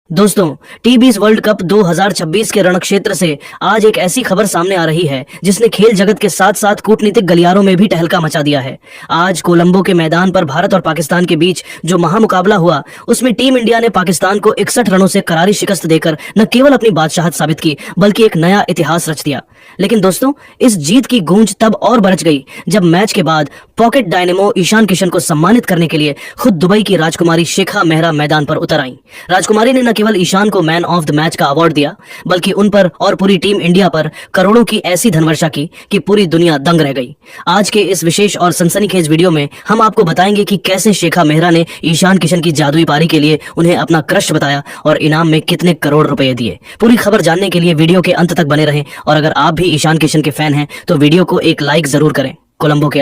दोस्तों, टी20 world cup 2026 के रणक्षेत्र से आज एक ऐसी खबर सामने आ रही है जिसने खेल जगत के साथ साथ कूटनीतिक गलियारों में भी तहलका मचा दिया है। आज कोलंबो के मैदान पर भारत और पाकिस्तान के बीच जो महामुकाबला हुआ, उसमें टीम इंडिया ने पाकिस्तान को 61 रनों से करारी शिकस्त देकर न केवल अपनी बादशाहत साबित की बल्कि एक नया इतिहास रच दिया। लेकिन दोस्तों, इस जीत की गूंज तब और बरच गई जब मैच के बाद पॉकेट डायनेमो ईशान किशन को सम्मानित करने के लिए खुद दुबई की राजकुमारी शेखा मेहरा मैदान पर उतर आई। राजकुमारी ने न केवल ईशान को मैन ऑफ द मैच का अवार्ड दिया बल्कि उन पर और पूरी टीम इंडिया पर करोड़ों की ऐसी धनवर्षा की कि पूरी दुनिया दंग रह गई। आज के इस विशेष और सनसनीखेज वीडियो में हम आपको बताएंगे कि कैसे शेखा मेहरा ने ईशान किशन की जादुई पारी के लिए उन्हें अपना क्रश बताया और इनाम में कितने करोड़ रुपए दिए। पूरी खबर जानने के लिए वीडियो के अंत तक बने रहें और अगर आप भी ईशान किशन के फैन हैं तो वीडियो को एक लाइक जरूर करें। कोलंबो के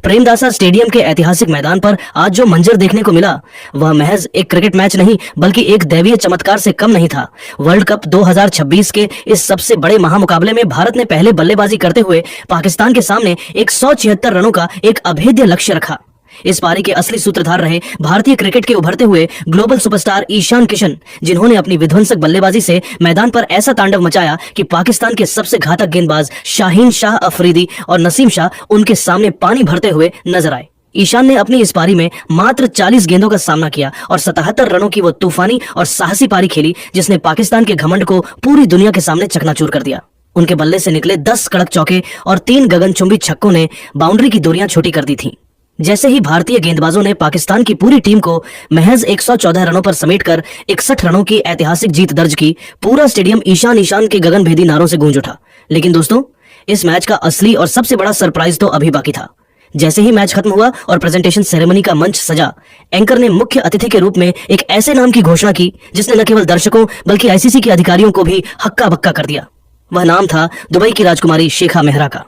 प्रेमदासा स्टेडियम के ऐतिहासिक मैदान पर आज जो मंजर देखने को मिला वह महज एक क्रिकेट मैच नहीं बल्कि एक दैवीय चमत्कार से कम नहीं था। वर्ल्ड कप 2026 के इस सबसे बड़े महामुकाबले में भारत ने पहले बल्लेबाजी करते हुए पाकिस्तान के सामने 176 रनों का एक अभेद्य लक्ष्य रखा। इस पारी के असली सूत्रधार रहे भारतीय क्रिकेट के उभरते हुए ग्लोबल सुपरस्टार ईशान किशन, जिन्होंने अपनी विध्वंसक बल्लेबाजी से मैदान पर ऐसा तांडव मचाया कि पाकिस्तान के सबसे घातक गेंदबाज शाहीन शाह अफरीदी और नसीम शाह उनके सामने पानी भरते हुए नजर आए। ईशान ने अपनी इस पारी में मात्र 40 गेंदों का सामना किया और 77 रनों की वो तूफानी और साहसी पारी खेली जिसने पाकिस्तान के घमंड को पूरी दुनिया के सामने चकनाचूर कर दिया। उनके बल्ले से निकले 10 कड़क चौके और 3 गगनचुंबी छक्कों ने बाउंड्री की दूरियां छोटी कर दी थी। जैसे ही भारतीय गेंदबाजों ने पाकिस्तान की पूरी टीम को महज 114 रनों पर समेटकर 61 रनों की ऐतिहासिक जीत दर्ज की, पूरा स्टेडियम ईशान ईशान के गगनभेदी नारों से गूंज उठा। लेकिन दोस्तों, इस मैच का असली और सबसे बड़ा सरप्राइज तो अभी बाकी था। जैसे ही मैच खत्म हुआ और प्रेजेंटेशन सेरेमनी का मंच सजा, एंकर ने मुख्य अतिथि के रूप में एक ऐसे नाम की घोषणा की जिसने न केवल दर्शकों बल्कि आईसीसी के अधिकारियों को भी हक्का बक्का कर दिया। वह नाम था दुबई की राजकुमारी शेखा मेहरा का।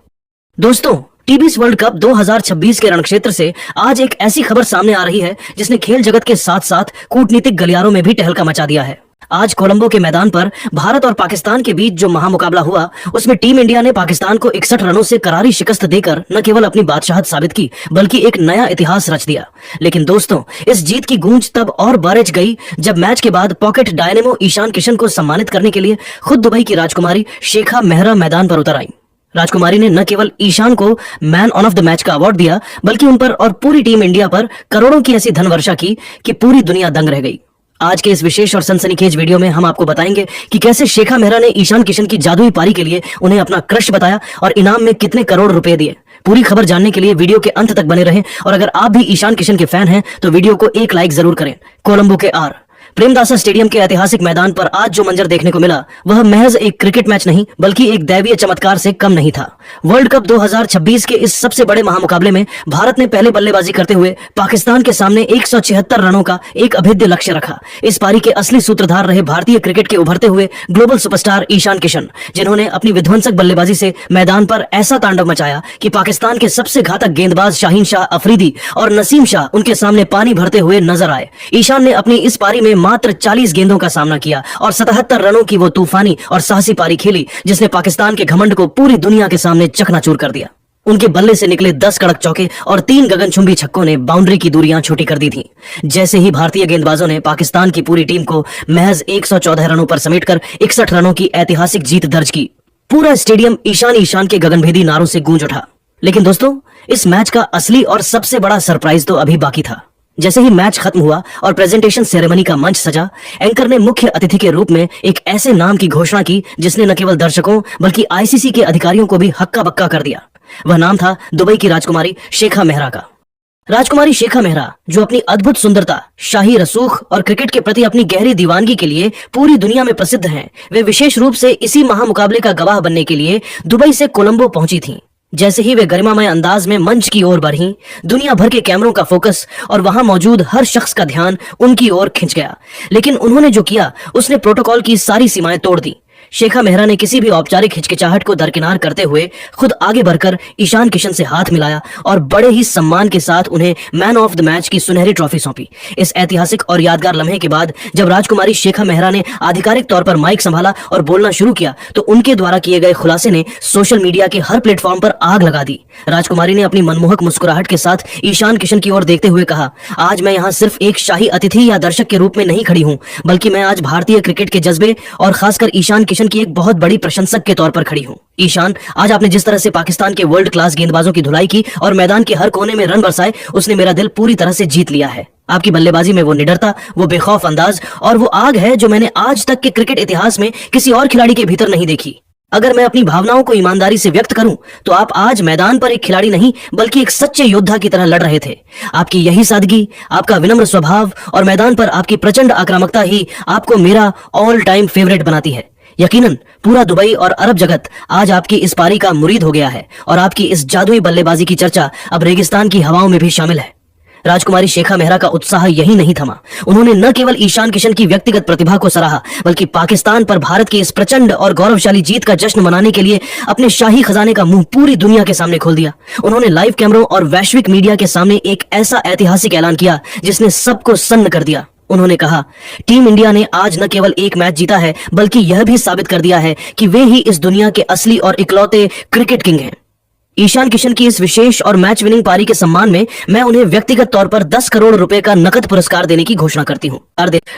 दोस्तों, टी20 वर्ल्ड कप 2026 के रणक्षेत्र से आज एक ऐसी खबर सामने आ रही है जिसने खेल जगत के साथ साथ कूटनीतिक गलियारों में भी तहलका मचा दिया है। आज कोलंबो के मैदान पर भारत और पाकिस्तान के बीच जो महामुकाबला हुआ, उसमें टीम इंडिया ने पाकिस्तान को 61 रनों से करारी शिकस्त देकर न केवल अपनी बादशाहत साबित की बल्कि एक नया इतिहास रच दिया। लेकिन दोस्तों, इस जीत की गूंज तब और बरच गई जब मैच के बाद पॉकेट डायनेमो ईशान किशन को सम्मानित करने के लिए खुद दुबई की राजकुमारी शेखा मेहरा मैदान पर उतर आई। राजकुमारी ने न केवल ईशान को मैन ऑफ द मैच का अवार्ड दिया बल्कि उन पर और पूरी टीम इंडिया पर करोड़ों की ऐसी धनवर्षा की कि पूरी दुनिया दंग रह गई। आज के इस विशेष और सनसनीखेज वीडियो में हम आपको बताएंगे कि कैसे शेखा मेहरा ने ईशान किशन की जादुई पारी के लिए उन्हें अपना क्रश बताया और इनाम में कितने करोड़ रुपए दिए। पूरी खबर जानने के लिए वीडियो के अंत तक बने रहें और अगर आप भी ईशान किशन के फैन हैं तो वीडियो को एक लाइक जरूर करें। कोलंबो के प्रेमदासा स्टेडियम के ऐतिहासिक मैदान पर आज जो मंजर देखने को मिला वह महज एक क्रिकेट मैच नहीं बल्कि एक दैवीय चमत्कार से कम नहीं था। वर्ल्ड कप 2026 के इस सबसे बड़े महामुकाबले में भारत ने पहले बल्लेबाजी करते हुए पाकिस्तान के सामने 176 रनों का एक अभेद्य लक्ष्य रखा। इस पारी के असली सूत्रधार रहे भारतीय क्रिकेट के उभरते हुए ग्लोबल सुपरस्टार ईशान किशन, जिन्होंने अपनी विध्वंसक बल्लेबाजी से मैदान पर ऐसा तांडव मचाया कि पाकिस्तान के सबसे घातक गेंदबाज शाहीन शाह अफरीदी और नसीम शाह उनके सामने पानी भरते हुए नजर आए। ईशान ने अपनी इस पारी में मात्र 40 गेंदों का सामना किया और 77 रनों की वो तूफानी और साहसी पारी खेली जिसने पाकिस्तान के घमंड को पूरी दुनिया के सामने चकनाचूर कर दिया। उनके बल्ले से निकले 10 कड़क चौके और 3 गगनचुंबी छक्कों ने बाउंड्री की दूरियां छोटी कर दी थीं। जैसे ही भारतीय गेंदबाजों ने पाकिस्तान की पूरी टीम को महज 114 रनों पर समेटकर 61 रनों की ऐतिहासिक जीत दर्ज की, पूरा स्टेडियम ईशान ईशान के गगनभेदी नारों से गूंज उठा। लेकिन दोस्तों, इस मैच का असली और सबसे बड़ा सरप्राइज तो अभी बाकी था। जैसे ही मैच खत्म हुआ और प्रेजेंटेशन सेरेमनी का मंच सजा, एंकर ने मुख्य अतिथि के रूप में एक ऐसे नाम की घोषणा की जिसने न केवल दर्शकों बल्कि आईसीसी के अधिकारियों को भी हक्का बक्का कर दिया। वह नाम था दुबई की राजकुमारी शेखा मेहरा का। राजकुमारी शेखा मेहरा, जो अपनी अद्भुत सुंदरता, शाही रसूख और क्रिकेट के प्रति अपनी गहरी दीवानगी के लिए पूरी दुनिया में प्रसिद्ध हैं, वे विशेष रूप से इसी महामुकाबले का गवाह बनने के लिए दुबई से कोलंबो पहुंची थीं। जैसे ही वे गरिमामय अंदाज में मंच की ओर बढ़ीं, दुनिया भर के कैमरों का फोकस और वहां मौजूद हर शख्स का ध्यान उनकी ओर खिंच गया। लेकिन उन्होंने जो किया उसने प्रोटोकॉल की सारी सीमाएं तोड़ दी। शेखा मेहरा ने किसी भी औपचारिक हिचकिचाहट को दरकिनार करते हुए खुद आगे बढ़कर ईशान किशन से हाथ मिलाया और बड़े ही सम्मान के साथ उन्हें मैन ऑफ द मैच की सुनहरी ट्रॉफी सौंपी। इस ऐतिहासिक और यादगार लम्हे के बाद जब राजकुमारी शेखा मेहरा ने आधिकारिक तौर पर माइक संभाला और बोलना शुरू किया तो उनके द्वारा किए गए खुलासे ने सोशल मीडिया के हर प्लेटफॉर्म पर आग लगा दी। राजकुमारी ने अपनी मनमोहक मुस्कुराहट के साथ ईशान किशन की ओर देखते हुए कहा, आज मैं यहाँ सिर्फ एक शाही अतिथि या दर्शक के रूप में नहीं खड़ी हूँ, बल्कि मैं आज भारतीय क्रिकेट के जज्बे और खासकर ईशान किशन की एक बहुत बड़ी प्रशंसक के तौर पर खड़ी हूँ। ईशान, आज आपने जिस तरह से पाकिस्तान के वर्ल्ड क्लास गेंदबाजों की धुलाई की और मैदान के हर कोने में रन बरसाए, उसने मेरा दिल पूरी तरह से जीत लिया है। आपकी बल्लेबाजी में वो निडरता, वो बेखौफ अंदाज और वो आग है जो मैंने आज तक के क्रिकेट इतिहास में किसी और खिलाड़ी के भीतर नहीं देखी। अगर मैं अपनी भावनाओं को ईमानदारी से व्यक्त करूं तो आप आज मैदान पर एक खिलाड़ी नहीं बल्कि एक सच्चे योद्धा की तरह लड़ रहे थे। आपकी यही सादगी, आपका विनम्र स्वभाव और मैदान पर आपकी प्रचंड आक्रामकता ही आपको मेरा ऑल टाइम फेवरेट बनाती है। यकीनन पूरा दुबई और अरब जगत आज आपकी इस पारी का मुरीद हो गया है और आपकी इस जादुई बल्लेबाजी की चर्चा अब रेगिस्तान की हवाओं में भी शामिल है। राजकुमारी शेखा मेहरा का उत्साह यही नहीं थमा। उन्होंने न केवल ईशान किशन की व्यक्तिगत प्रतिभा को सराहा, बल्कि पाकिस्तान पर भारत की इस प्रचंड और गौरवशाली जीत का जश्न मनाने के लिए अपने शाही खजाने का मुंह पूरी दुनिया के सामने खोल दिया। उन्होंने लाइव कैमरों और वैश्विक मीडिया के सामने एक ऐसा ऐतिहासिक ऐलान किया जिसने सबको सन्न कर दिया। उन्होंने कहा, टीम इंडिया ने आज न केवल एक मैच जीता है, बल्कि यह भी साबित कर दिया है कि वे ही इस दुनिया के असली और इकलौते क्रिकेट किंग हैं। ईशान किशन की इस विशेष और मैच विनिंग पारी के सम्मान में मैं उन्हें व्यक्तिगत तौर पर 10 करोड़ रुपए का नकद पुरस्कार देने की घोषणा करती हूँ।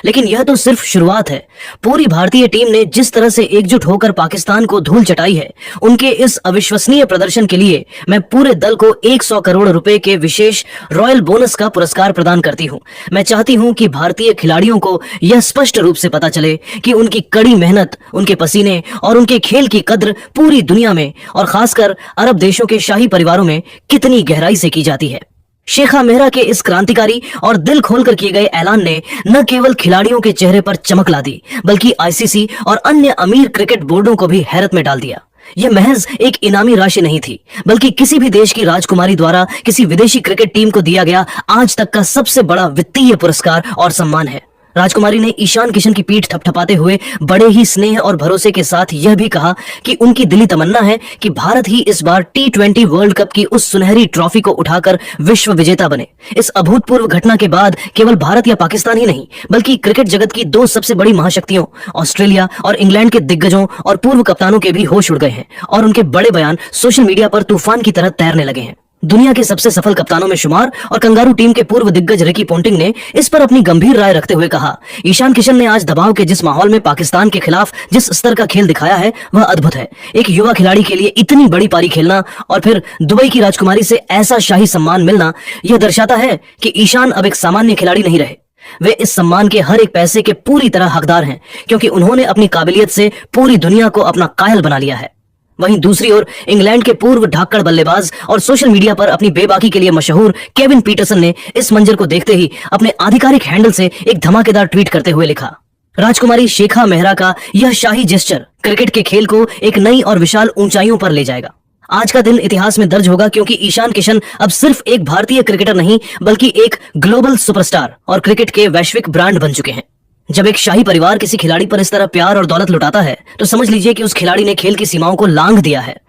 लेकिन यह तो सिर्फ शुरुआत है। पूरी भारतीय टीम ने जिस तरह से एकजुट होकर पाकिस्तान को धूल चटाई है, उनके इस अविश्वसनीय प्रदर्शन के लिए मैं पूरे दल को 100 करोड़ रुपए के विशेष रॉयल बोनस का पुरस्कार प्रदान करती हूँ। मैं चाहती हूँ कि भारतीय खिलाड़ियों को यह स्पष्ट रूप से पता चले कि उनकी कड़ी मेहनत, उनके पसीने और उनके खेल की कद्र पूरी दुनिया में और खासकर अरब देशों के शाही परिवारों में कितनी गहराई से की जाती है। शेखा मेहरा के इस क्रांतिकारी और दिल खोलकर किए गए ऐलान ने न केवल खिलाड़ियों के चेहरे पर चमक ला दी, बल्कि आईसीसी और अन्य अमीर क्रिकेट बोर्डों को भी हैरत में डाल दिया। यह महज एक इनामी राशि नहीं थी, बल्कि किसी भी देश की राजकुमारी द्वारा किसी विदेशी क्रिकेट टीम को दिया गया आज तक का सबसे बड़ा वित्तीय पुरस्कार और सम्मान है। राजकुमारी ने ईशान किशन की पीठ थपथपाते हुए बड़े ही स्नेह और भरोसे के साथ यह भी कहा कि उनकी दिली तमन्ना है कि भारत ही इस बार T20 वर्ल्ड कप की उस सुनहरी ट्रॉफी को उठाकर विश्व विजेता बने। इस अभूतपूर्व घटना के बाद केवल भारत या पाकिस्तान ही नहीं, बल्कि क्रिकेट जगत की दो सबसे बड़ी महाशक्तियों ऑस्ट्रेलिया और इंग्लैंड के दिग्गजों और पूर्व कप्तानों के भी होश उड़ गए हैं और उनके बड़े बयान सोशल मीडिया पर तूफान की तरह तैरने लगे हैं। दुनिया के सबसे सफल कप्तानों में शुमार और कंगारू टीम के पूर्व दिग्गज रिकी पोंटिंग ने इस पर अपनी गंभीर राय रखते हुए कहा, ईशान किशन ने आज दबाव के जिस माहौल में पाकिस्तान के खिलाफ जिस स्तर का खेल दिखाया है वह अद्भुत है। एक युवा खिलाड़ी के लिए इतनी बड़ी पारी खेलना और फिर दुबई की राजकुमारी से ऐसा शाही सम्मान मिलना, यह दर्शाता है कि ईशान अब एक सामान्य खिलाड़ी नहीं रहे। वे इस सम्मान के हर एक पैसे के पूरी तरह हकदार हैं, क्योंकि उन्होंने अपनी काबिलियत से पूरी दुनिया को अपना कायल बना लिया है। वहीं दूसरी ओर इंग्लैंड के पूर्व ढाकड़ बल्लेबाज और सोशल मीडिया पर अपनी बेबाकी के लिए मशहूर केविन पीटरसन ने इस मंजर को देखते ही अपने आधिकारिक हैंडल से एक धमाकेदार ट्वीट करते हुए लिखा, राजकुमारी शेखा मेहरा का यह शाही जेस्चर क्रिकेट के खेल को एक नई और विशाल ऊंचाइयों पर ले जाएगा। आज का दिन इतिहास में दर्ज होगा, क्योंकि ईशान किशन अब सिर्फ एक भारतीय क्रिकेटर नहीं, बल्कि एक ग्लोबल सुपरस्टार और क्रिकेट के वैश्विक ब्रांड बन चुके हैं। जब एक शाही परिवार किसी खिलाड़ी पर इस तरह प्यार और दौलत लुटाता है, तो समझ लीजिए कि उस खिलाड़ी ने खेल की सीमाओं को लांघ दिया है।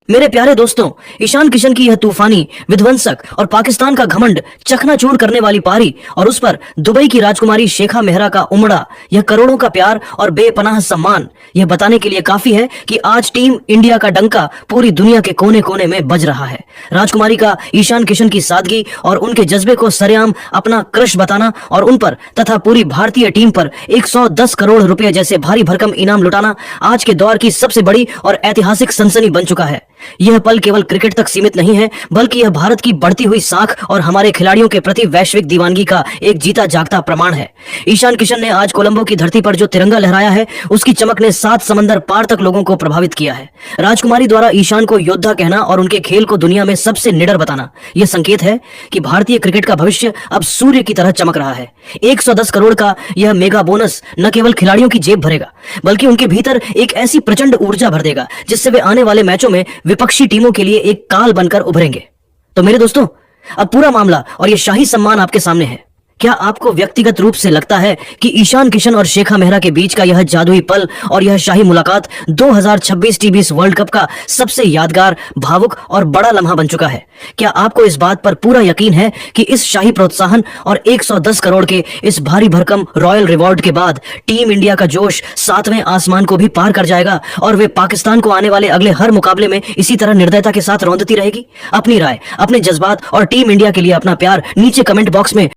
मेरे प्यारे दोस्तों, ईशान किशन की यह तूफानी, विध्वंसक और पाकिस्तान का घमंड चकनाचूर करने वाली पारी और उस पर दुबई की राजकुमारी शेखा मेहरा का उमड़ा यह करोड़ों का प्यार और बेपनाह सम्मान, यह बताने के लिए काफी है कि आज टीम इंडिया का डंका पूरी दुनिया के कोने कोने में बज रहा है। राजकुमारी का ईशान किशन की सादगी और उनके जज्बे को सरेआम अपना क्रश बताना और उन पर तथा पूरी भारतीय टीम पर 110 करोड़ रुपए जैसे भारी भरकम इनाम लुटाना आज के दौर की सबसे बड़ी और ऐतिहासिक सनसनी बन चुका है। यह पल केवल क्रिकेट तक सीमित नहीं है, बल्कि यह भारत की बढ़ती हुई साख और हमारे खिलाड़ियों के प्रति वैश्विक दीवानगी का एक जीता जागता प्रमाण है। ईशान किशन ने आज कोलंबो की धरती पर जो तिरंगा लहराया है, उसकी चमक ने 7 समंदर पार तक लोगों को प्रभावित किया है। राजकुमारी द्वारा ईशान को योद्धा कहना और उनके खेल को दुनिया में सबसे निडर बताना, यह संकेत है कि भारतीय क्रिकेट का भविष्य अब सूर्य की तरह चमक रहा है। 110 करोड़ का यह मेगा बोनस न केवल खिलाड़ियों की जेब भरेगा, बल्कि उनके भीतर एक ऐसी प्रचंड ऊर्जा भर देगा जिससे वे आने वाले मैचों में विपक्षी टीमों के लिए एक काल बनकर उभरेंगे। तो मेरे दोस्तों, अब पूरा मामला और ये शाही सम्मान आपके सामने है। क्या आपको व्यक्तिगत रूप से लगता है कि ईशान किशन और शेखा मेहरा के बीच का यह जादुई पल और यह शाही मुलाकात 2026 टी20 वर्ल्ड कप का सबसे यादगार, भावुक और बड़ा लम्हा बन चुका है? क्या आपको इस बात पर पूरा यकीन है कि इस शाही प्रोत्साहन और 110 करोड़ के इस भारी भरकम रॉयल रिवॉर्ड के बाद टीम इंडिया का जोश 7वें आसमान को भी पार कर जाएगा और वे पाकिस्तान को आने वाले अगले हर मुकाबले में इसी तरह निर्दयता के साथ रौंदती रहेगी? अपनी राय, अपने जज्बात और टीम इंडिया के लिए अपना प्यार नीचे कमेंट बॉक्स में